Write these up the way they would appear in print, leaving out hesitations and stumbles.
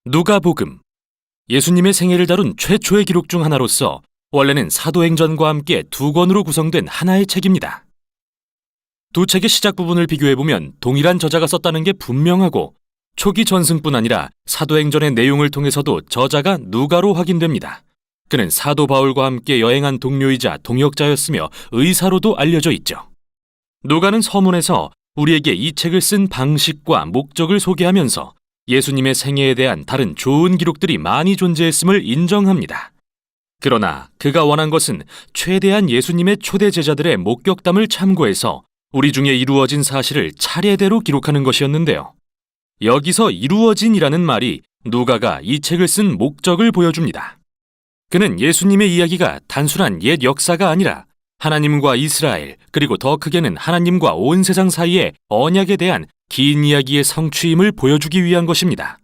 누가복음. 예수님의 생애를 다룬 최초의 기록 중 하나로서 원래는 사도행전과 함께 두 권으로 구성된 하나의 책입니다. 두 책의 시작 부분을 비교해보면 동일한 저자가 썼다는 게 분명하고 초기 전승뿐 아니라 사도행전의 내용을 통해서도 저자가 누가로 확인됩니다. 그는 사도 바울과 함께 여행한 동료이자 동역자였으며 의사로도 알려져 있죠. 누가는 서문에서 우리에게 이 책을 쓴 방식과 목적을 소개하면서 예수님의 생애에 대한 다른 좋은 기록들이 많이 존재했음을 인정합니다. 그러나 그가 원한 것은 최대한 예수님의 초대 제자들의 목격담을 참고해서 우리 중에 이루어진 사실을 차례대로 기록하는 것이었는데요. 여기서 이루어진이라는 말이 누가가 이 책을 쓴 목적을 보여줍니다. 그는 예수님의 이야기가 단순한 옛 역사가 아니라 하나님과 이스라엘, 그리고 더 크게는 하나님과 온 세상 사이의 언약에 대한 긴 이야기의 성취임을 보여주기 위한 것입니다.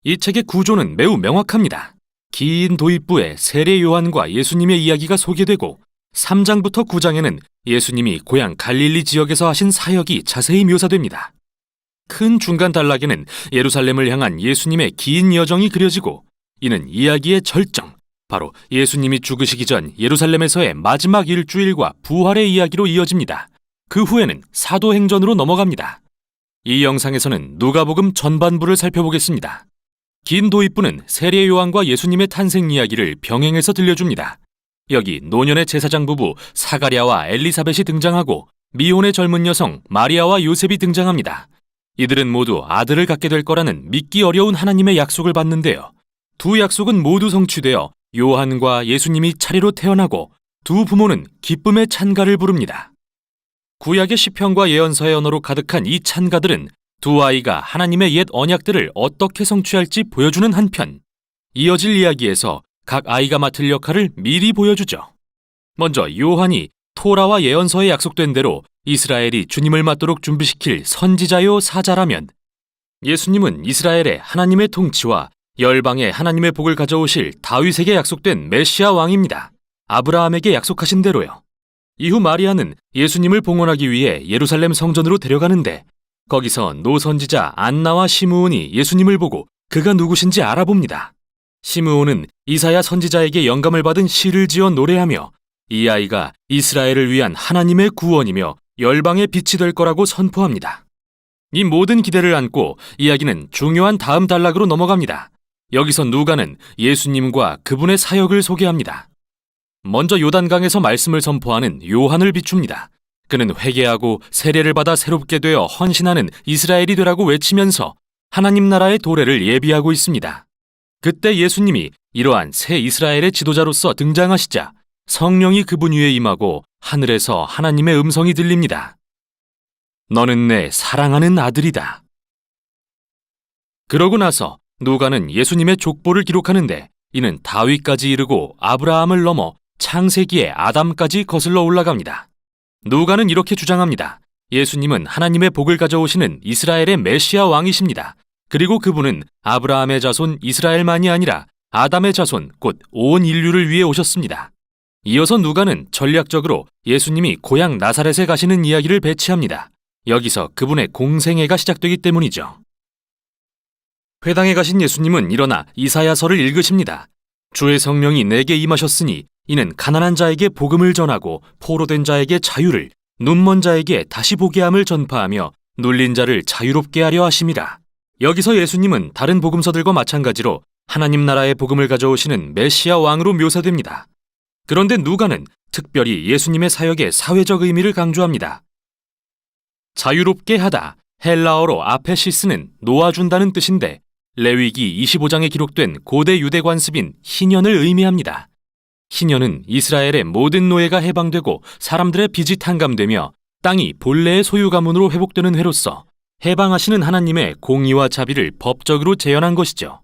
이 책의 구조는 매우 명확합니다. 긴 도입부에 세례 요한과 예수님의 이야기가 소개되고 3장부터 9장에는 예수님이 고향 갈릴리 지역에서 하신 사역이 자세히 묘사됩니다. 큰 중간 단락에는 예루살렘을 향한 예수님의 긴 여정이 그려지고 이는 이야기의 절정, 바로 예수님이 죽으시기 전 예루살렘에서의 마지막 일주일과 부활의 이야기로 이어집니다. 그 후에는 사도행전으로 넘어갑니다. 이 영상에서는 누가복음 전반부를 살펴보겠습니다. 긴 도입부는 세례 요한과 예수님의 탄생 이야기를 병행해서 들려줍니다. 여기 노년의 제사장 부부 사가랴와 엘리사벳이 등장하고 미혼의 젊은 여성 마리아와 요셉이 등장합니다. 이들은 모두 아들을 갖게 될 거라는 믿기 어려운 하나님의 약속을 받는데요. 두 약속은 모두 성취되어 요한과 예수님이 차례로 태어나고 두 부모는 기쁨의 찬가를 부릅니다. 구약의 시편과 예언서의 언어로 가득한 이 찬가들은 두 아이가 하나님의 옛 언약들을 어떻게 성취할지 보여주는 한편, 이어질 이야기에서 각 아이가 맡을 역할을 미리 보여주죠. 먼저 요한이 토라와 예언서에 약속된 대로 이스라엘이 주님을 맞도록 준비시킬 선지자요 사자라면, 예수님은 이스라엘의 하나님의 통치와 열방에 하나님의 복을 가져오실 다윗에게 약속된 메시아 왕입니다. 아브라함에게 약속하신 대로요. 이후 마리아는 예수님을 봉헌하기 위해 예루살렘 성전으로 데려가는데 거기서 노선지자 안나와 시므온이 예수님을 보고 그가 누구신지 알아봅니다. 시므온은 이사야 선지자에게 영감을 받은 시를 지어 노래하며 이 아이가 이스라엘을 위한 하나님의 구원이며 열방의 빛이 될 거라고 선포합니다. 이 모든 기대를 안고 이야기는 중요한 다음 단락으로 넘어갑니다. 여기서 누가는 예수님과 그분의 사역을 소개합니다. 먼저 요단강에서 말씀을 선포하는 요한을 비춥니다. 그는 회개하고 세례를 받아 새롭게 되어 헌신하는 이스라엘이 되라고 외치면서 하나님 나라의 도래를 예비하고 있습니다. 그때 예수님이 이러한 새 이스라엘의 지도자로서 등장하시자 성령이 그분 위에 임하고 하늘에서 하나님의 음성이 들립니다. 너는 내 사랑하는 아들이다. 그러고 나서 누가는 예수님의 족보를 기록하는데 이는 다윗까지 이르고 아브라함을 넘어 창세기의 아담까지 거슬러 올라갑니다. 누가는 이렇게 주장합니다. 예수님은 하나님의 복을 가져오시는 이스라엘의 메시아 왕이십니다. 그리고 그분은 아브라함의 자손 이스라엘만이 아니라 아담의 자손 곧 온 인류를 위해 오셨습니다. 이어서 누가는 전략적으로 예수님이 고향 나사렛에 가시는 이야기를 배치합니다. 여기서 그분의 공생애가 시작되기 때문이죠. 회당에 가신 예수님은 일어나 이사야서를 읽으십니다. 주의 성령이 내게 임하셨으니 이는 가난한 자에게 복음을 전하고 포로된 자에게 자유를, 눈먼 자에게 다시 보게 함을 전파하며 눌린 자를 자유롭게 하려 하심이라. 여기서 예수님은 다른 복음서들과 마찬가지로 하나님 나라의 복음을 가져오시는 메시아 왕으로 묘사됩니다. 그런데 누가는 특별히 예수님의 사역의 사회적 의미를 강조합니다. 자유롭게 하다, 헬라어로 아페시스는 놓아준다는 뜻인데 레위기 25장에 기록된 고대 유대 관습인 희년을 의미합니다. 희년은 이스라엘의 모든 노예가 해방되고 사람들의 빚이 탕감되며 땅이 본래의 소유 가문으로 회복되는 해로서 해방하시는 하나님의 공의와 자비를 법적으로 재현한 것이죠.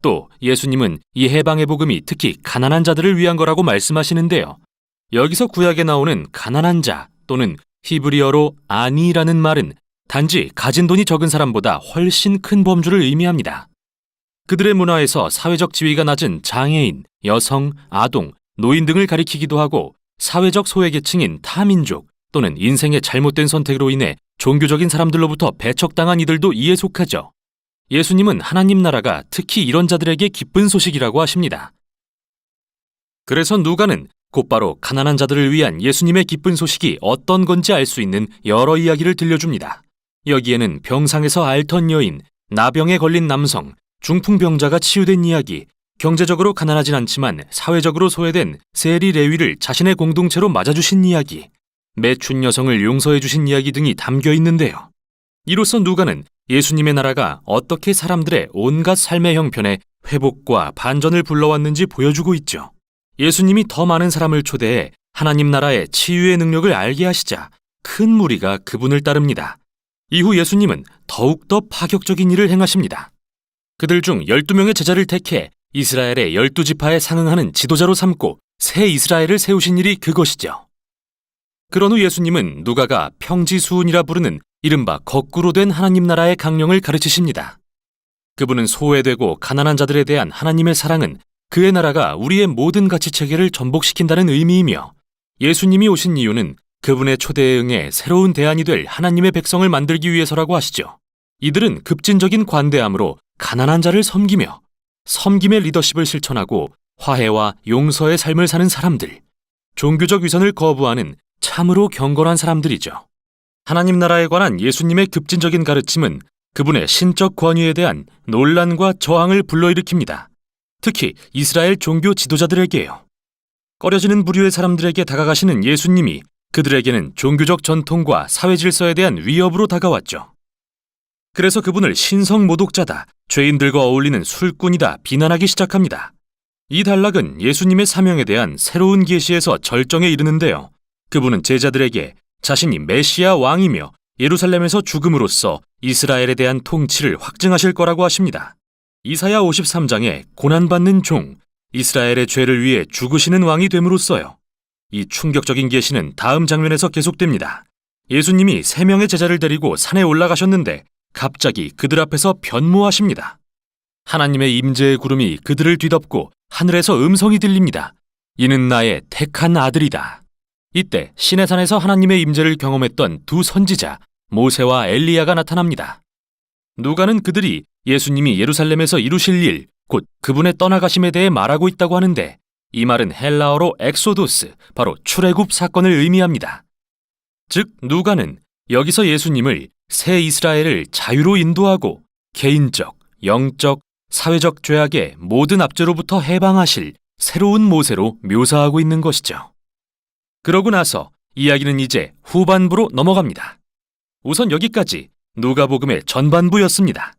또 예수님은 이 해방의 복음이 특히 가난한 자들을 위한 거라고 말씀하시는데요. 여기서 구약에 나오는 가난한 자 또는 히브리어로 아니라는 말은 단지 가진 돈이 적은 사람보다 훨씬 큰 범주를 의미합니다. 그들의 문화에서 사회적 지위가 낮은 장애인, 여성, 아동, 노인 등을 가리키기도 하고 사회적 소외계층인 타민족 또는 인생의 잘못된 선택으로 인해 종교적인 사람들로부터 배척당한 이들도 이에 속하죠. 예수님은 하나님 나라가 특히 이런 자들에게 기쁜 소식이라고 하십니다. 그래서 누가는 곧바로 가난한 자들을 위한 예수님의 기쁜 소식이 어떤 건지 알 수 있는 여러 이야기를 들려줍니다. 여기에는 병상에서 앓던 여인, 나병에 걸린 남성, 중풍병자가 치유된 이야기, 경제적으로 가난하진 않지만 사회적으로 소외된 세리 레위를 자신의 공동체로 맞아주신 이야기, 매춘 여성을 용서해 주신 이야기 등이 담겨 있는데요. 이로써 누가는 예수님의 나라가 어떻게 사람들의 온갖 삶의 형편에 회복과 반전을 불러왔는지 보여주고 있죠. 예수님이 더 많은 사람을 초대해 하나님 나라의 치유의 능력을 알게 하시자 큰 무리가 그분을 따릅니다. 이후 예수님은 더욱더 파격적인 일을 행하십니다. 그들 중 12명의 제자를 택해 이스라엘의 12지파에 상응하는 지도자로 삼고 새 이스라엘을 세우신 일이 그것이죠. 그런 후 예수님은 누가가 평지수훈이라 부르는 이른바 거꾸로 된 하나님 나라의 강령을 가르치십니다. 그분은 소외되고 가난한 자들에 대한 하나님의 사랑은 그의 나라가 우리의 모든 가치체계를 전복시킨다는 의미이며, 예수님이 오신 이유는 그분의 초대에 응해 새로운 대안이 될 하나님의 백성을 만들기 위해서라고 하시죠. 이들은 급진적인 관대함으로 가난한 자를 섬기며 섬김의 리더십을 실천하고 화해와 용서의 삶을 사는 사람들, 종교적 위선을 거부하는 참으로 경건한 사람들이죠. 하나님 나라에 관한 예수님의 급진적인 가르침은 그분의 신적 권위에 대한 논란과 저항을 불러일으킵니다. 특히 이스라엘 종교 지도자들에게요. 꺼려지는 부류의 사람들에게 다가가시는 예수님이 그들에게는 종교적 전통과 사회 질서에 대한 위협으로 다가왔죠. 그래서 그분을 신성 모독자다, 죄인들과 어울리는 술꾼이다 비난하기 시작합니다. 이 단락은 예수님의 사명에 대한 새로운 계시에서 절정에 이르는데요. 그분은 제자들에게 자신이 메시아 왕이며 예루살렘에서 죽음으로써 이스라엘에 대한 통치를 확증하실 거라고 하십니다. 이사야 53장에 고난받는 종, 이스라엘의 죄를 위해 죽으시는 왕이 됨으로써요. 이 충격적인 계시는 다음 장면에서 계속됩니다. 예수님이 3명의 제자를 데리고 산에 올라가셨는데 갑자기 그들 앞에서 변모하십니다. 하나님의 임재의 구름이 그들을 뒤덮고 하늘에서 음성이 들립니다. 이는 나의 택한 아들이다. 이때 시내산에서 하나님의 임재를 경험했던 두 선지자 모세와 엘리야가 나타납니다. 누가는 그들이 예수님이 예루살렘에서 이루실 일, 곧 그분의 떠나가심에 대해 말하고 있다고 하는데, 이 말은 헬라어로 엑소도스, 바로 출애굽 사건을 의미합니다. 즉 누가는 여기서 예수님을 새 이스라엘을 자유로 인도하고 개인적, 영적, 사회적 죄악의 모든 압제로부터 해방하실 새로운 모세로 묘사하고 있는 것이죠. 그러고 나서 이야기는 이제 후반부로 넘어갑니다. 우선 여기까지 누가복음의 전반부였습니다.